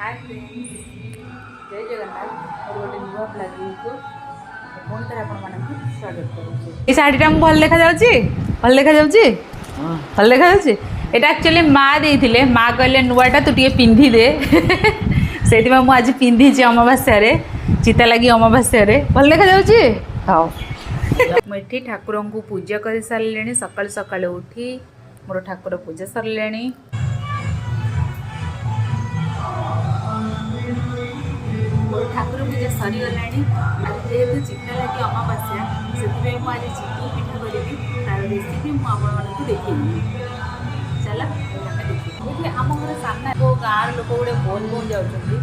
Hi friends जय जगन्नाथ और गोटे नुआ ब्लॉगिंग को फोन कर आपण मानक स्वागत करूँ। ये साड़ीटा भल देखा जाउची भल देखा जाउची भल देखा जाउची एटा एक्चुअली माँ देइथिले माँ कहले नुआटा तू टिके पिंधि दे सेति में मु आज पिंधि छी अमावास्या रे चिता लगी अमावास्या रे भल देखा जाउची। हां मु एठी ठाकुर को पूजा कर सारलेनी सकाळ सकाळ उठी मोर ठाकुर पूजा सरलेनी ठाकुर पूजा सरीगला जेहेतु चिता लगी अमावास्या से मुझे चितू पिठा करी तार रेसिपी मुझे देखी चल देखिए आम घर सामने जो गाँव लोक गोटे बोल बोल जाऊँगी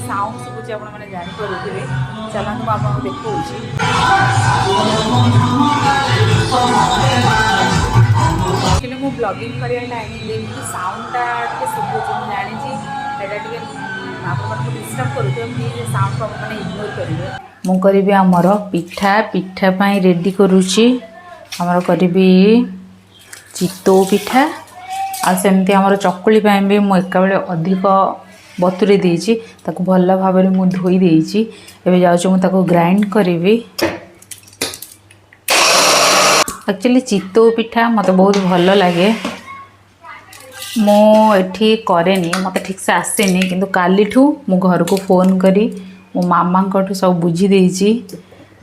साउंड शुभुचे आपने जापे चलते आपको देखी एक्चुअली मु ब्लॉगिंग करिया टाइम साउंडटा टे शुभुचे जानी मु करी आमर पिठा पिठा पाई रेडी करुच्ची आमर करी चितौ पिठा आमती आमर चकुली भी मुझे एका बेले अधिक बतुरे देइछि ताकू भल भाव में मुझे धोई देइछि एबे जाउछु मु ताकू ग्राइंड करी। एक्चुअली चितौ पिठा मत बहुत भल लगे मुझे करेनी मत ठीक से आसेनी किंतु काली ठू मु घर को फोन करी मो मामा को सब बुझी देइछि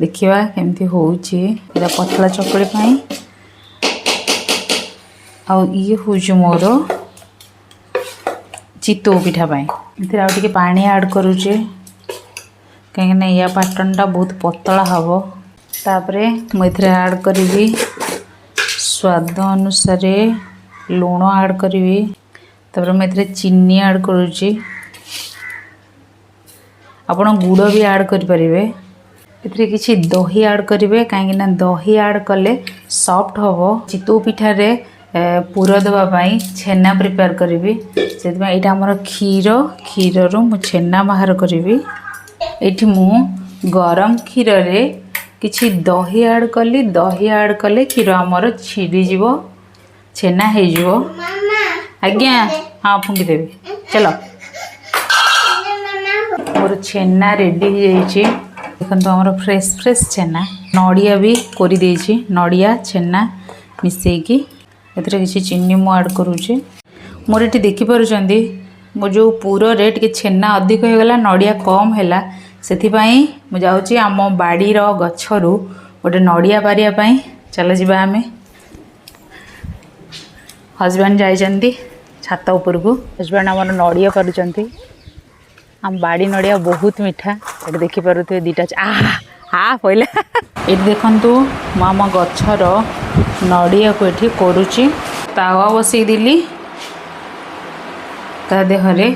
देखिबा केमती होउछि एटा पतला चकड़ी पाई आ ये होउछि मोर चितौ पिठा पाई इथे आ टिके पानी ऐड करूचे कहीं ना या पैटर्नटा बहुत पतला हबो तापरे मु इथे ऐड करी स्वाद अनुसार लुण ऐड करी तापर मैं चीनी ऐड करुच्ची आपण गुड़ भी ऐड करें इतने किसी दही ऐड करेंगे कहीं दही ऐड कले सॉफ्ट हम चितौ पिठारे पूर देवाई छेना प्रिपेयर करी से यहाँ आमर क्षीर क्षीर रु मु छेना बाहर करी ये मु गरम क्षीर रे किसी दही ऐड कली दही ऐड कले क्षीर आमर छिड़ीज छेना हो आज्ञा हाँ फुंकी देवी चलो मोर छेना रेडी हो देखो आमर फ्रेश फ्रेश छेना नड़िया भी कर नड़िया छेना मिसेकी एथरे किसी चीनी मु ऐड करुचे मोर ये देखिपुंट मो जो पूर रे टिके छेना अधिक हो गला नड़िया कम है से मुझे आम बाड़ी गचरू गोटे नड़िया पारिया चल जा आम हजबैंड जाइछंती छात उपर को हजबैंड आम नड़िया पारुचंती आम बाड़ी नड़िया बहुत मीठा ये देखिपे दीटा आ पहले ये देखु आम गचर नड़िया को ये करुच्ची तावा बसई देली ता देहरे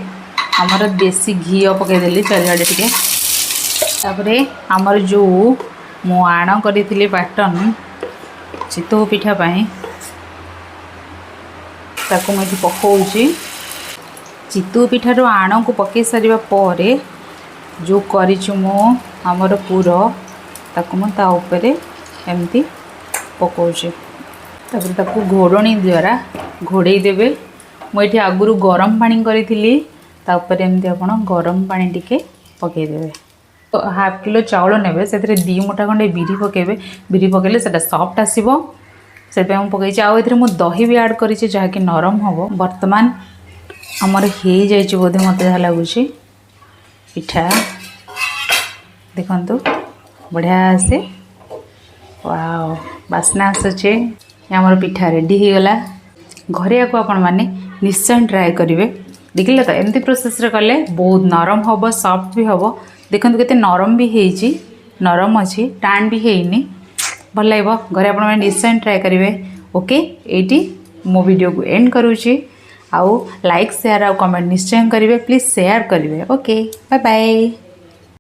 आमर देसी घी पकईदेली चारिआडे टिके तापरे आमर जो मु आण करी पैटर्न चितौ पिठा पाई ताकू मुझे पकाऊँगी चितौ पिठार आण को पकई सारा पर जो करिछु मु आमर पूर ताकू मु ता उपरे एमती पकाऊँगी तापर ताकू घोड़णी द्वारा घोड़े देवे मुझे आगुरी गरम पानी करी तापर एमती आप गरम पानी टिके पकईदेवे तो हाफ किलो चाउल नेबे से 2 मुठा खंडे बिरी पकेबे बिरी पकेले सेटा सॉफ्ट आसीबो से पकई आउ मु दही भी ऐड करी जहाँकि नरम हम बर्तमान आमर हो जाइए बोधे मत जहाँ लगुच पिठा देखु बढ़िया आसे वाओ बास्ना आसुचे आमर पिठा रेडी हो गला घरे आपको आपण माने निश्चय ट्राए करेंगे देखिले तो एमती प्रोसेस रे कले बहुत नरम हम सॉफ्ट भी हम देखो केते नरम भी होइची नरम अच्छी टाण भी हैनी भल लगे घरे आप निश्चय ट्राए करेंगे ओके ये मो वीडियो को एंड करुच्ची आउ लाइक शेयर आउ कमेंट निश्चय करेंगे प्लीज शेयर करेंगे ओके बाय बाय।